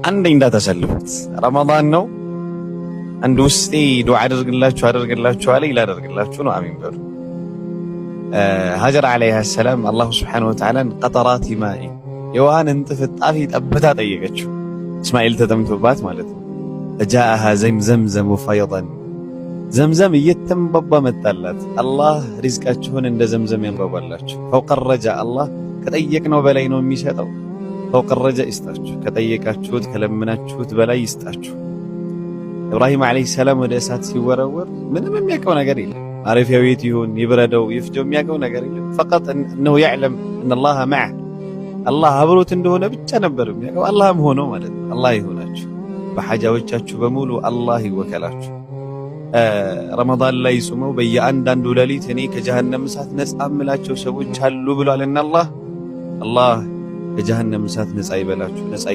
አንዴ እንዳተሰልፉት ረመዳን ነው። አንድ ውስጤ ዱዓ አደርግላችሁ አለ ይላደርግላችሁ ነው። አሚን በሉ። ሀጀር ዓለይሃ ሰላም አላሁ ስብሓነሁ ወተዓላን ቀጠራቲ ማኢ የውሃን እንጥፍጣፊ ጠብታ ጠየቀችው። እስማኤል ተጠምቶባት ማለት ነው። ፈጃአሃ ዘምዘም ፈይደን ዘምዘም እየተንባባ መጣላት። አላህ ሪዝቃችሁን እንደ ዘምዘም ያንባባላችሁ። ፈውቀ ረጃ አላህ ከጠየቅነው በላይ ነው የሚሰጠው። ፈውቀ ረጃ ይስጣችሁ፣ ከጠየቃችሁት ከለምናችሁት በላይ ይስጣችሁ። ኢብራሂም ዓለይሂ ሰላም ወደ እሳት ሲወረወር ምንም የሚያውቀው ነገር የለም። ማረፊያው የት ይሁን ይብረደው ይፍጀው የሚያውቀው ነገር የለም። ፈቀጥ እነሁ ያዕለም እነላህ መዐህ አላህ አብሮት እንደሆነ ብቻ ነበር የሚያውቀው። አላህም ሆኖ ማለት ነው። አላህ ይሆናችሁ በሐጃዎቻችሁ በሙሉ አላህ ይወከላችሁ። ረመዳን ላይ ጾመው በየአንዳንዱ ሌሊት እኔ ከጀሃነም እሳት ነፃ እምላቸው ሰዎች አሉ ብሏልና አላህ ከጀሃነም እሳት ነፃ ይበላችሁ።